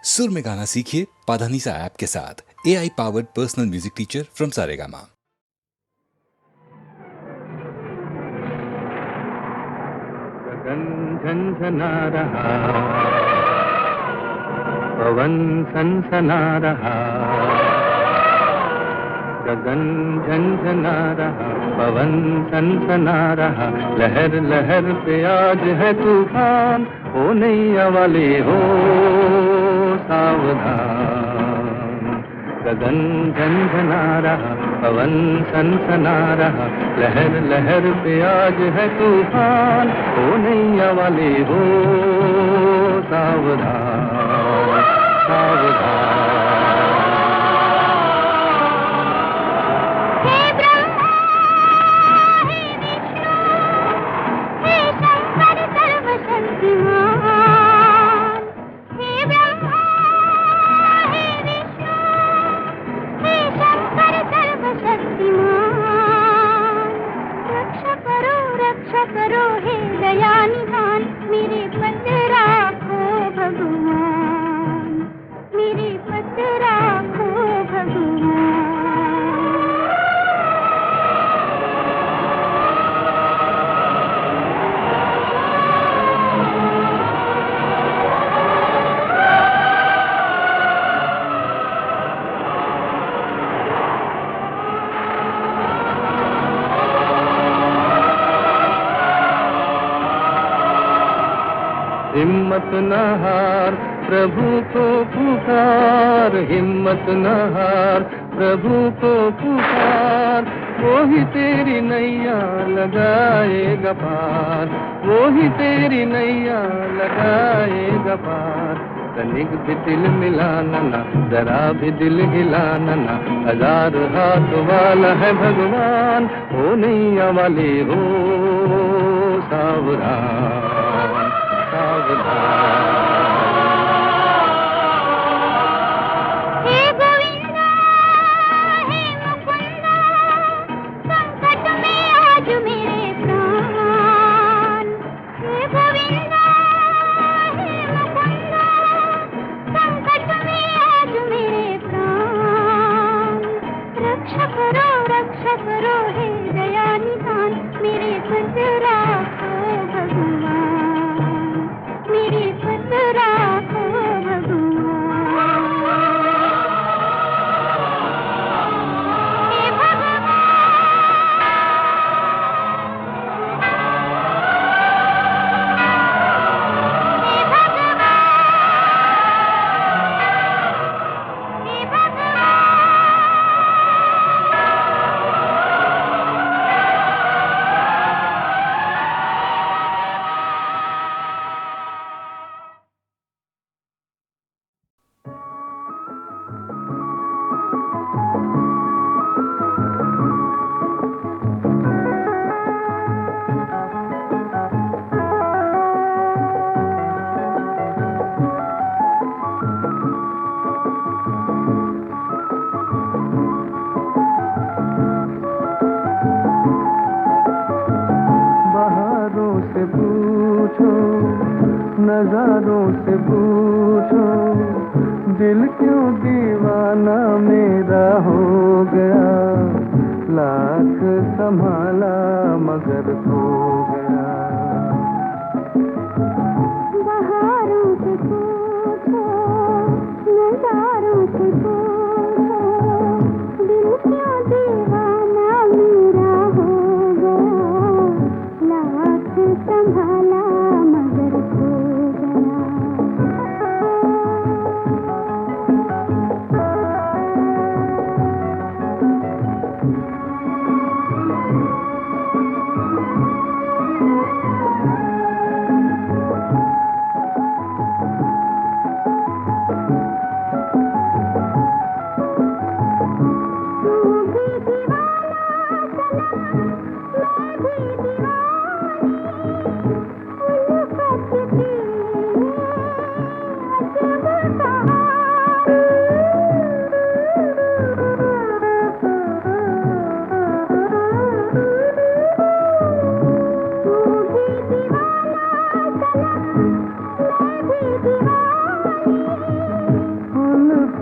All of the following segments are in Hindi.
सुर में गाना सीखिए पाधानीसा ऐप के साथ। AI powered personal music teacher from Saregama. गगन झंझना रहा, पवन सनसना रहा। गगन झंझना रहा, पवन सनसना रहा। लहर लहर पे आज है तूफान, ओ नैया वाले हो सावधान। गगन झंझना रहा, पवन सनसना रहा। लहर लहर पे आज है तूफान, ओ नैया वाले हो सावधान सावधान। करो हे दयानिधान, मेरे पद राखो भगवान, मेरे पद राखो भगवान। हिम्मत न हार, प्रभु को पुकार। हिम्मत न हार, प्रभु को पुकार। वो ही तेरी नैया लगाएगा पार, वो ही तेरी नैया लगाएगा पार। तनिक भी दिल मिलाना ना, जरा भी दिल हिलाना ना। हजार हाथ वाला है भगवान, ओ नैया वाले हो सावधान सावधान। हे गोविंदा, हे मुकुंदा, संकट में आज मेरे प्राण। हे गोविंदा, हे मुकुंदा, संकट में आज मेरे प्राण। रक्षा करो हे दयानिधान, मेरे पद राखो भगवान, मेरे पद राखो भगवान। हे भगवान, हे भगवान, हे भगवान। बहारों से पूछो, नजारों से पूछो, दिल क्यों दीवाना मेरा हो गया। लाख संभाला मगर खो गया। बहारों से पूछो, नजारों से पूछो, दिल क्यों दीवाना मेरा हो गया। लाख संभाला मगर खो गया।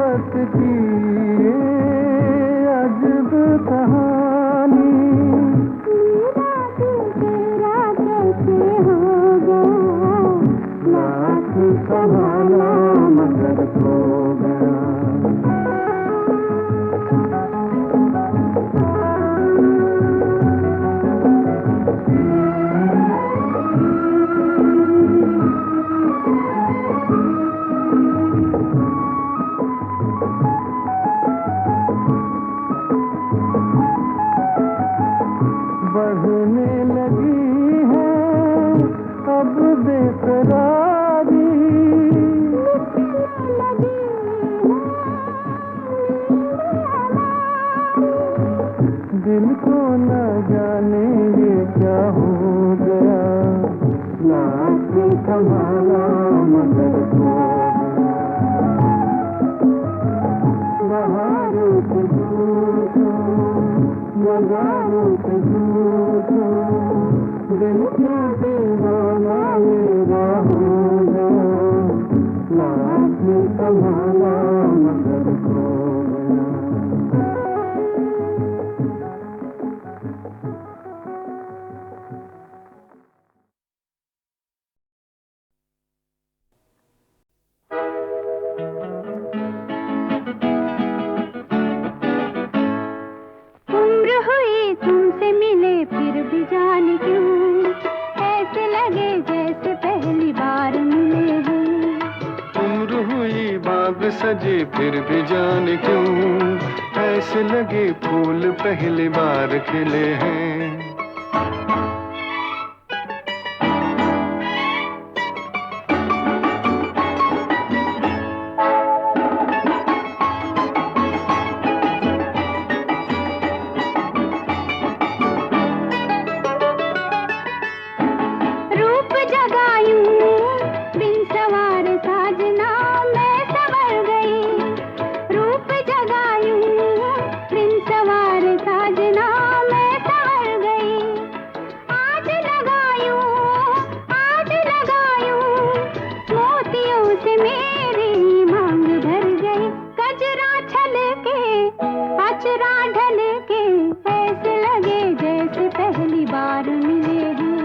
मोहब्बत की ये अजब कहानी। मेरा दिल तेरा कैसे हो गया, लाख संभाला मगर खो गया। बढ़ने लगी है अब बेकरारी, लगी दिल को न जाने ये क्या हो गया। लाख संभाला मगर खो गया। बहारों से दूर नजारों से दूर दिल का दीवाना मेरा हो गया। लाख संभाला मगर खो गया। उम्र हुई तुमसे मिले फिर भी जाने क्यों, ऐसे लगे जैसे पहली बार मिले हैं। उम्र हुई बाग सजे फिर भी जाने क्यों, ऐसे लगे फूल पहली बार खिले हैं। रूप जगायूं बिन सवार साजना मैं संवर गई, रूप जगायूं बिन सवार साजना मैं संवर गई। आज लगायूं मोतियों से मेरी मांग भर गई। गजरा छलके अचरा ढलके ऐसे लगे जैसे पहली बार मिले हैं।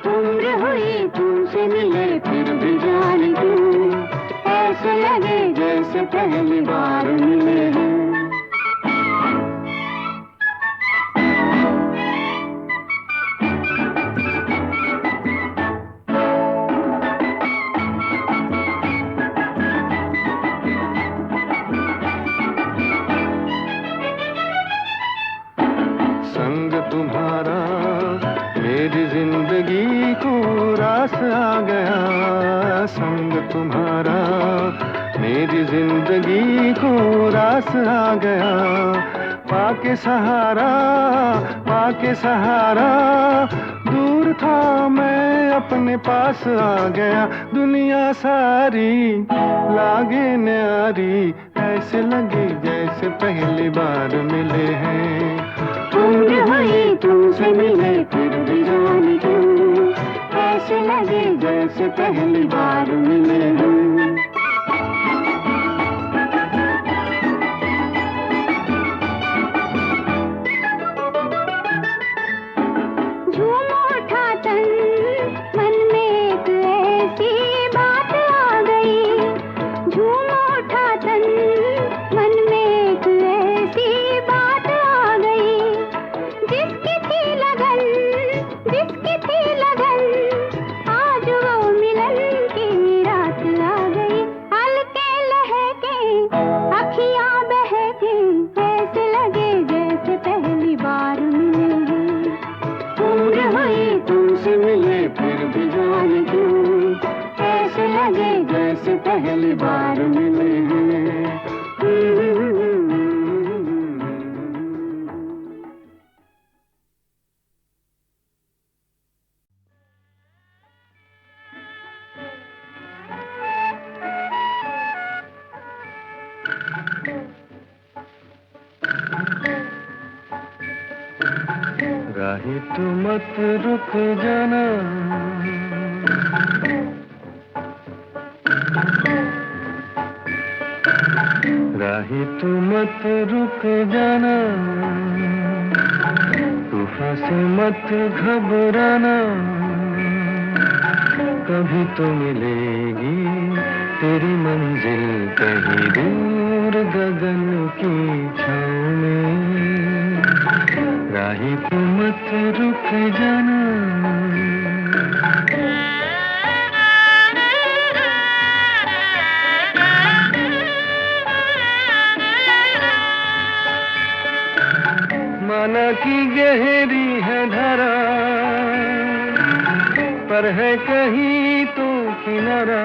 उम्र हुई तुमसे मिले फिर भी जाने क्यों, ऐसे लगे जैसे पहली बार मिले हैं। संग तुम्हारा मेरी जिंदगी को रास आ गया। संग तुम्हारा मेरी जिंदगी को रास आ गया। पाके सहारा दूर था मैं अपने पास आ गया। दुनिया सारी लागे न्यारी, ऐसे लगे जैसे पहली बार मिले हैं। उम्र हुई तुमसे मिले फिर भी जाने क्यों, ऐसे लगे जैसे पहली बार मिले हैं। झूम उठा तन मन में एक ऐसी बात आ गई, झूम उठा तन मन में एक ऐसी बात आ गई। जिसकी थी लगन आज वो मिलन की रात आ गई। हल्के लहके अखियां बहके ऐसे लगे जैसे पहली बार मिले हैं। उम्र हुई तुमसे मिले फिर भी जाने क्यों, ऐसे लगे जैसे पहली बार मिले हैं। राही तू मत रुक जाना, राही तू मत रुक जाना, तूफान से मत घबराना, कभी तो मिलेगी तेरी मंजिल कहीं दूर गगन की छाँव में। राही तू मत रुक जाना। माना कि गहरी है धारा, पर है कहीं तो किनारा,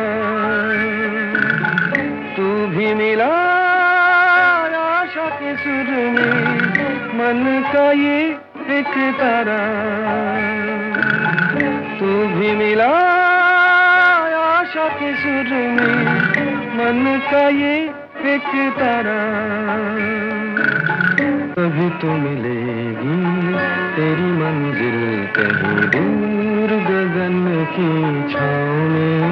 तू भी मिला आशा के सुर में, मन का ये एक तारा, तू भी मिला आशा के सुर में, मन का ये एक तारा, कभी तो मिलेगी तेरी मंजिल कहीं दूर गगन की छाँव में।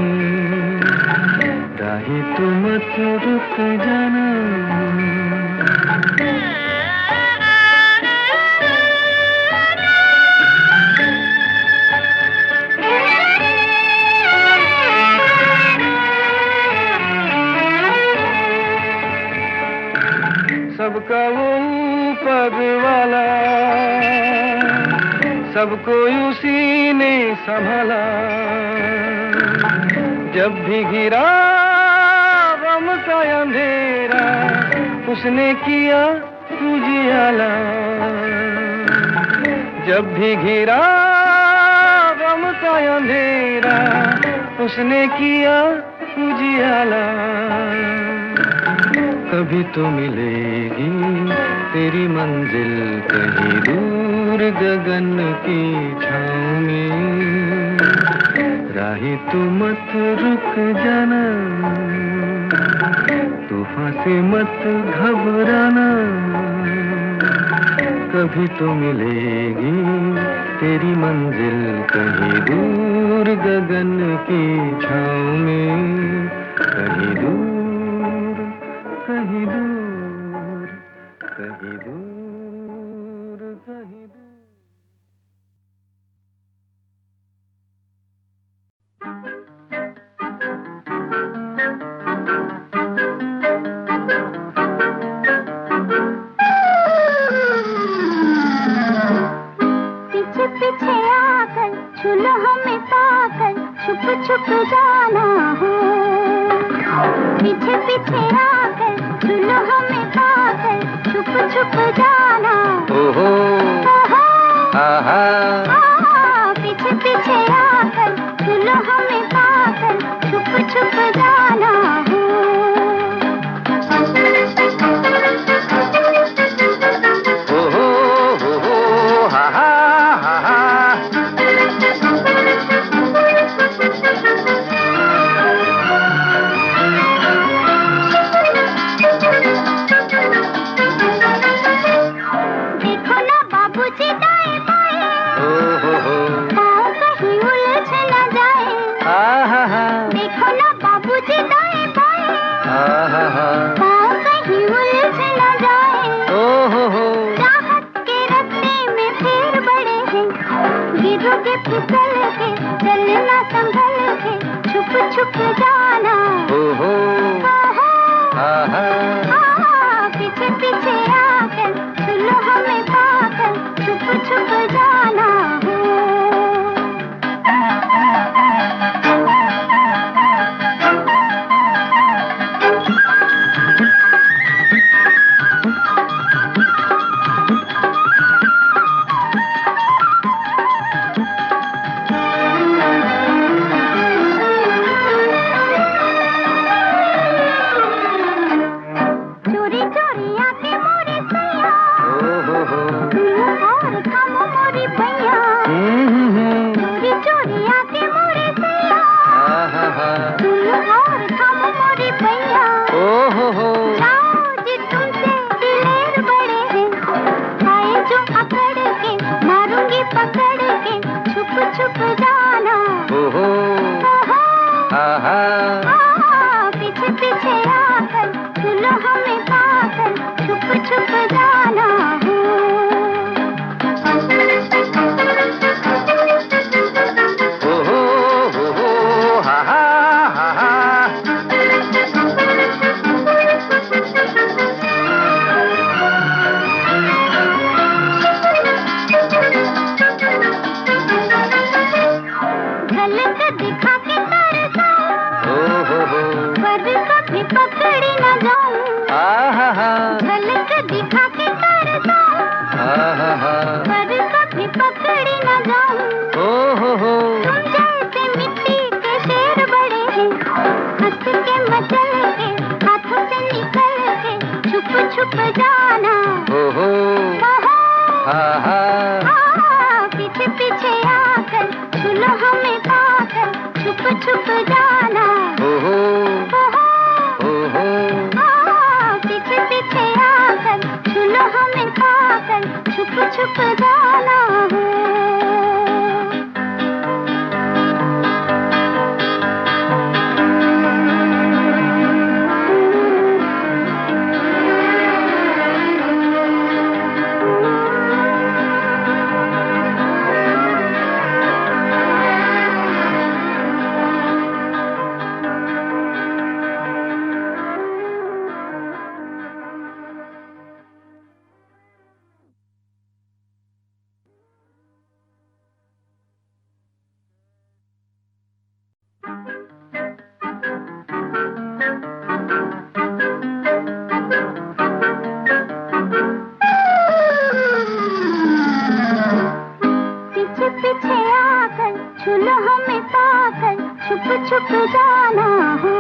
राही तू मत रुक जाना। सबका वो ऊपर वाला, सबको उसी ने संभाला, जब भी घिरा गम का अंधेरा, उसने किया उजियाला, जब भी घिरा गम का अंधेरा, उसने किया उजियाला, कभी तो मिलेगी तेरी मंजिल कहीं दूर गगन की छाँव में। राही तू मत रुक जाना, तूफान से मत घबराना, कभी तो मिलेगी तेरी मंजिल कहीं दूर गगन की छाँव में। कहीं दूर, कहीं दूर, कहीं दूर, कहीं दूर। पीछे पीछे आकर छुलो हमें पाकर, छुप छुप जाना हो। पीछे पीछे आकर छुलो हमें पाकर, छुप छुप जाना। ओहो, आहा, पीछे पीछे आकर छुलो हमें पाकर, छुप छुप जाना हो। ओहो, ओहो, आहा, आहा। देखो ना बाबूजी दाएं बाएं, ओहो, पाँव कहीं उलझ न जाए। आहा, देखो ना बाबू पकड़ी न जाऊं, झलक दिखा के तरसाऊं, पर कभी पकड़ी न जाऊं। तुम जैसे मिट्टी के शेर बड़े हैं, हंस के मचल के हाथों से निकल के छुप छुप जाना। पीछे पीछे आकर छुलो हमें पाकर छुप छुप जाना। पीछे पीछे आकर छुलो हमें पाकर छुप छुप जाना। पीछे आकर छुलो हमें पाकर छुप छुप जाना हो।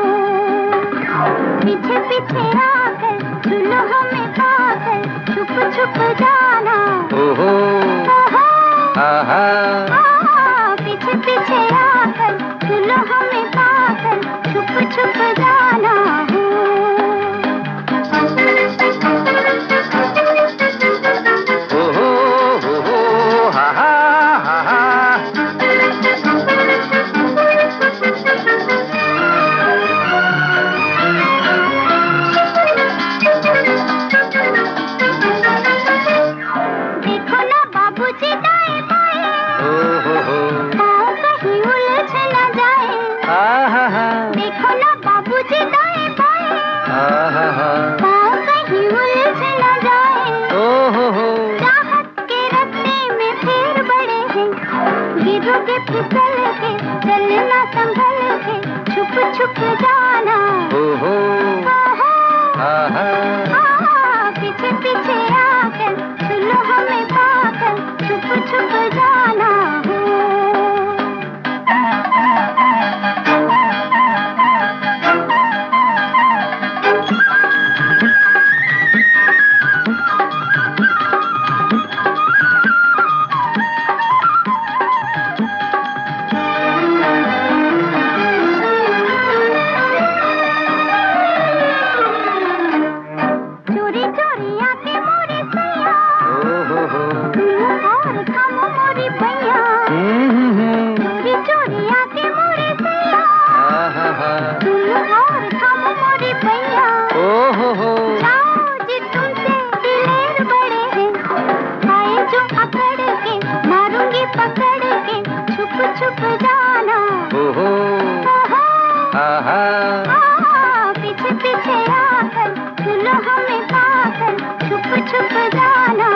पीछे पीछे आकर छुलो हमें पाकर छुप छुप जाना। पीछे पीछे आकर छुलो हमें पाकर छुप छुप जाना हो। देखो ना बाबूजी दाएं बाएं, पाँव कहीं उलझ न जाए। चाहत के रास्ते में फेर बड़े हैं, गिरोगे फिसल के चलना संभल के छुप छुप जाना। पीछे पीछे आकर छुलो हमें पाकर छुप छुप जाना। छुप जाना। पीछे पीछे आकर छुलो हमें पाकर छुप छुप जाना।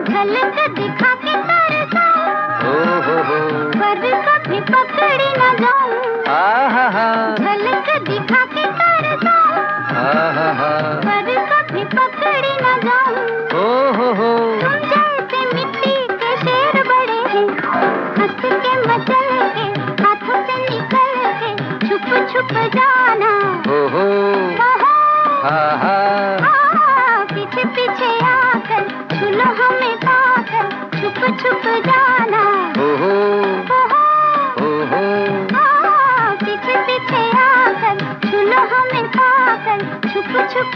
झलक दिखा के तरसाऊं, पर कभी पकड़ी न जाऊं। झलक दिखा के तरसाऊं, पर कभी पकड़ी न जाऊं। तुम जैसे मिट्टी के शेर बड़े हैं, हंस के मचल के हाथों से निकल के छुप छुप जाना। पीछे पीछे आकर छुलो हमें पाकर छुप छुप जाना। पीछे पीछे आकर छुलो हमें पाकर छुप छुप